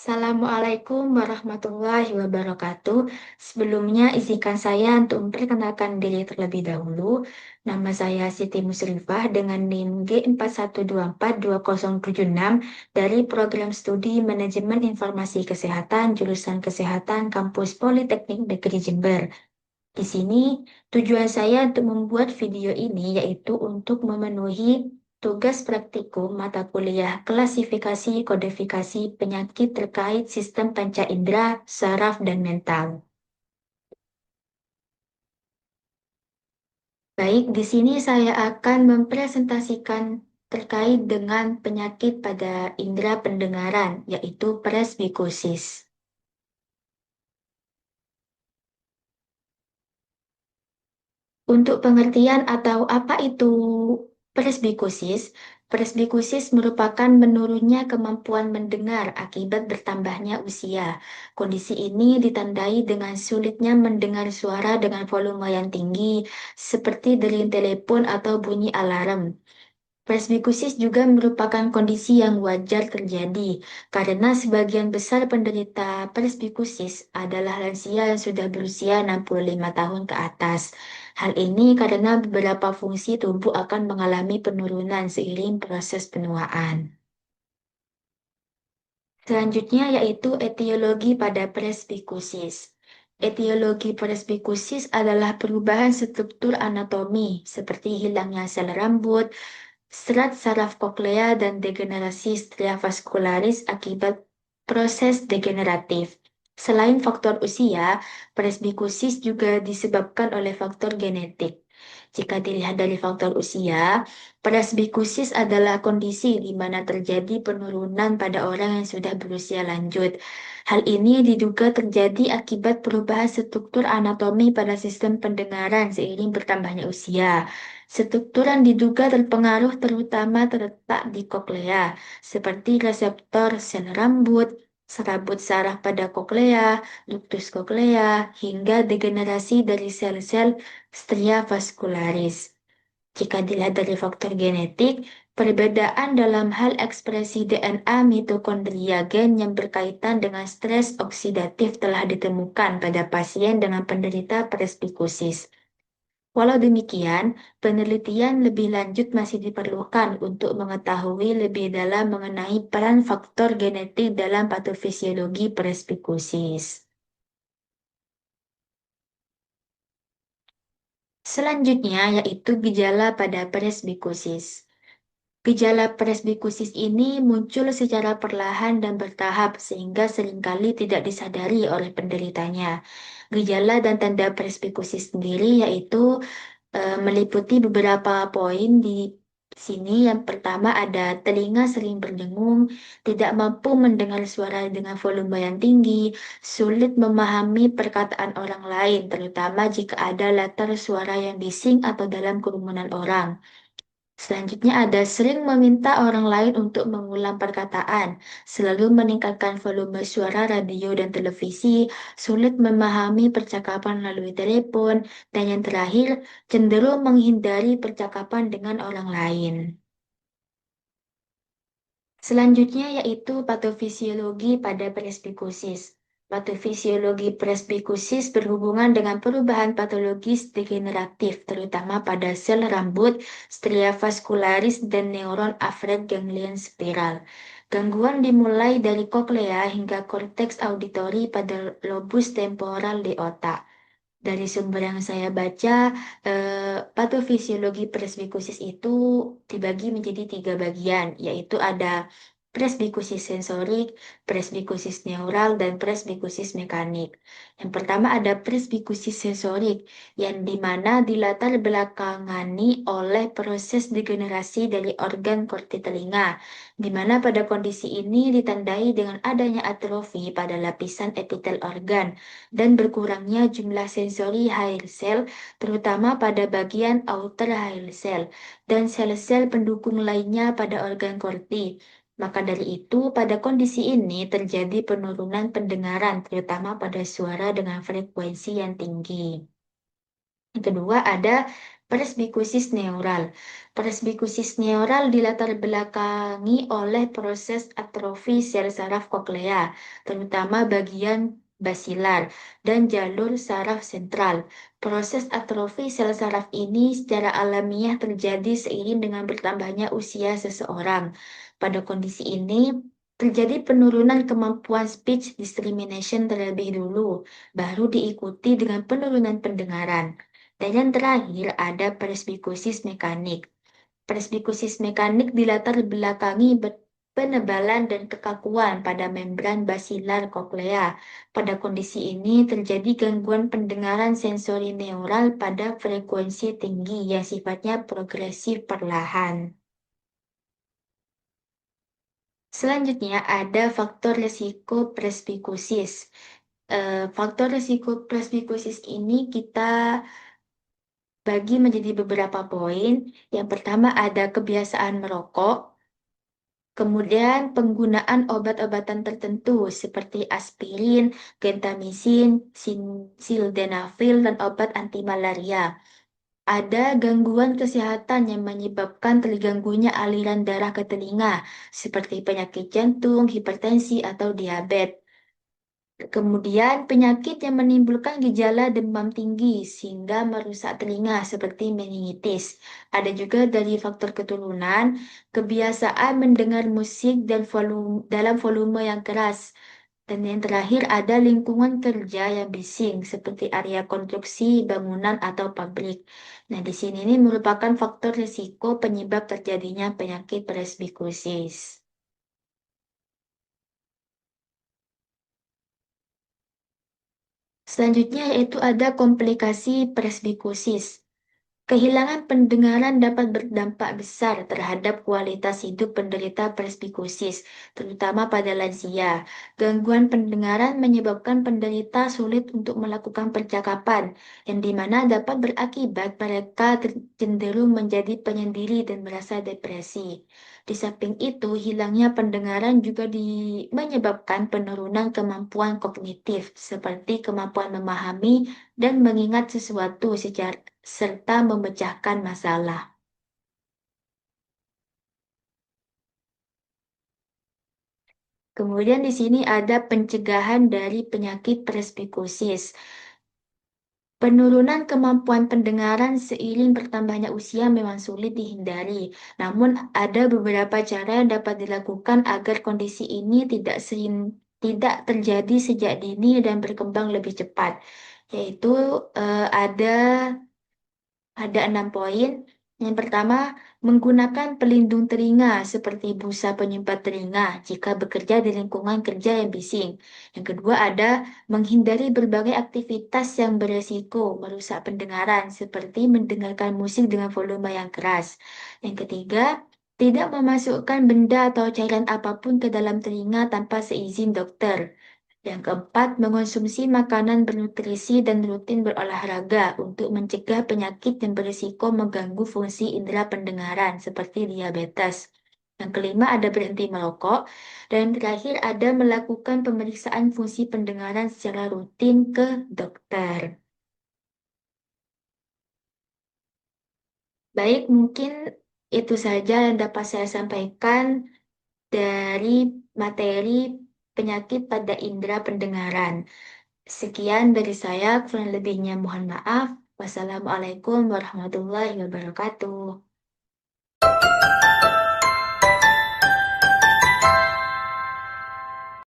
Assalamualaikum warahmatullahi wabarakatuh. Sebelumnya izinkan saya untuk memperkenalkan diri terlebih dahulu. Nama saya Siti Musrifah dengan NIM G41242076 dari Program Studi Manajemen Informasi Kesehatan jurusan Kesehatan Kampus Politeknik Negeri Jember. Di sini tujuan saya untuk membuat video ini yaitu untuk memenuhi tugas praktikum mata kuliah klasifikasi kodifikasi penyakit terkait sistem panca indera, saraf, dan mental. Baik, di sini saya akan mempresentasikan terkait dengan penyakit pada indera pendengaran, yaitu presbikusis. Untuk pengertian atau apa itu presbikusis, presbikusis merupakan menurunnya kemampuan mendengar akibat bertambahnya usia. Kondisi ini ditandai dengan sulitnya mendengar suara dengan volume yang tinggi, seperti dering telepon atau bunyi alarm. Presbikusis juga merupakan kondisi yang wajar terjadi karena sebagian besar penderita presbikusis adalah lansia yang sudah berusia 65 tahun ke atas. Hal ini karena beberapa fungsi tubuh akan mengalami penurunan seiring proses penuaan. Selanjutnya yaitu etiologi pada presbikusis. Etiologi presbikusis adalah perubahan struktur anatomi seperti hilangnya sel rambut, serat saraf koklea, dan degenerasi stria vascularis akibat proses degeneratif. Selain faktor usia, presbikusis juga disebabkan oleh faktor genetik. Jika dilihat dari faktor usia, presbikusis adalah kondisi di mana terjadi penurunan pada orang yang sudah berusia lanjut. Hal ini diduga terjadi akibat perubahan struktur anatomi pada sistem pendengaran seiring bertambahnya usia. Struktur yang diduga terpengaruh terutama terletak di koklea, seperti reseptor sel rambut, serabut saraf pada koklea, ductus koklea, hingga degenerasi dari sel-sel stria vascularis. Jika dilihat dari faktor genetik, perbedaan dalam hal ekspresi DNA mitokondria gen yang berkaitan dengan stres oksidatif telah ditemukan pada pasien dengan penderita presbikusis. Walau demikian, penelitian lebih lanjut masih diperlukan untuk mengetahui lebih dalam mengenai peran faktor genetik dalam patofisiologi presbikusis. Selanjutnya yaitu gejala pada presbikusis. Gejala presbikusis ini muncul secara perlahan dan bertahap sehingga seringkali tidak disadari oleh penderitanya. Gejala dan tanda presbikusis sendiri yaitu meliputi beberapa poin di sini. Yang pertama ada telinga sering berdengung, tidak mampu mendengar suara dengan volume yang tinggi, sulit memahami perkataan orang lain, terutama jika ada latar suara yang bising atau dalam kerumunan orang. Selanjutnya ada sering meminta orang lain untuk mengulang perkataan, selalu meningkatkan volume suara radio dan televisi, sulit memahami percakapan melalui telepon, dan yang terakhir cenderung menghindari percakapan dengan orang lain. Selanjutnya yaitu patofisiologi pada presbikusis. Patofisiologi presbikusis berhubungan dengan perubahan patologis degeneratif, terutama pada sel rambut, stria vascularis, dan neuron afferent ganglion spiral. Gangguan dimulai dari koklea hingga korteks auditori pada lobus temporal di otak. Dari sumber yang saya baca, patofisiologi presbikusis itu dibagi menjadi 3 bagian, yaitu ada presbikusis sensorik, presbikusis neural, dan presbikusis mekanik. Yang pertama ada presbikusis sensorik, yang dimana dilatar belakangani oleh proses degenerasi dari organ korti telinga, di mana pada kondisi ini ditandai dengan adanya atrofi pada lapisan epitel organ dan berkurangnya jumlah sensori hair cell, terutama pada bagian outer hair cell, dan sel-sel pendukung lainnya pada organ korti. Maka dari itu, pada kondisi ini terjadi penurunan pendengaran, terutama pada suara dengan frekuensi yang tinggi. Yang kedua ada presbikusis neural. Presbikusis neural dilatar belakangi oleh proses atrofi sel saraf koklea, terutama bagian basilar dan jalur saraf sentral. Proses atrofi sel saraf ini secara alamiah terjadi seiring dengan bertambahnya usia seseorang. Pada kondisi ini, terjadi penurunan kemampuan speech discrimination terlebih dulu, baru diikuti dengan penurunan pendengaran. Dan yang terakhir ada presbikusis mekanik. Presbikusis mekanik dilatar belakangi penebalan dan kekakuan pada membran basilar koklea. Pada kondisi ini terjadi gangguan pendengaran sensori neural pada frekuensi tinggi yang sifatnya progresif perlahan. Selanjutnya ada faktor risiko presbikusis. Faktor risiko presbikusis ini kita bagi menjadi beberapa poin. Yang pertama ada kebiasaan merokok, kemudian penggunaan obat-obatan tertentu seperti aspirin, gentamicin, sildenafil, dan obat anti malaria. Ada gangguan kesehatan yang menyebabkan terganggunya aliran darah ke telinga, seperti penyakit jantung, hipertensi, atau diabetes. Kemudian penyakit yang menimbulkan gejala demam tinggi sehingga merusak telinga seperti meningitis. Ada juga dari faktor keturunan, kebiasaan mendengar musik dan dalam volume yang keras. Dan yang terakhir ada lingkungan kerja yang bising seperti area konstruksi, bangunan atau pabrik. Nah, di sini ini merupakan faktor risiko penyebab terjadinya penyakit presbikusis. Selanjutnya yaitu ada komplikasi presbikusis. Kehilangan pendengaran dapat berdampak besar terhadap kualitas hidup penderita presbikusis, terutama pada lansia. Gangguan pendengaran menyebabkan penderita sulit untuk melakukan percakapan, yang dimana dapat berakibat mereka cenderung menjadi penyendiri dan merasa depresi. Di samping itu, hilangnya pendengaran juga menyebabkan penurunan kemampuan kognitif, seperti kemampuan memahami dan mengingat sesuatu secara serta memecahkan masalah. Kemudian di sini ada pencegahan dari penyakit presbikusis. Penurunan kemampuan pendengaran seiring bertambahnya usia memang sulit dihindari. Namun ada beberapa cara yang dapat dilakukan agar kondisi ini tidak terjadi sejak dini dan berkembang lebih cepat. Yaitu ada 6 poin. Yang pertama, menggunakan pelindung telinga seperti busa penyumpat telinga jika bekerja di lingkungan kerja yang bising. Yang kedua ada menghindari berbagai aktivitas yang beresiko merusak pendengaran seperti mendengarkan musik dengan volume yang keras. Yang ketiga, tidak memasukkan benda atau cairan apapun ke dalam telinga tanpa seizin dokter. Yang keempat, mengonsumsi makanan bernutrisi dan rutin berolahraga untuk mencegah penyakit yang berisiko mengganggu fungsi indera pendengaran seperti diabetes. Yang kelima ada berhenti merokok. Dan yang terakhir ada melakukan pemeriksaan fungsi pendengaran secara rutin ke dokter. Baik, mungkin itu saja yang dapat saya sampaikan dari materi penyakit pada indera pendengaran. Sekian dari saya, kurang lebihnya mohon maaf. Wassalamualaikum warahmatullahi wabarakatuh.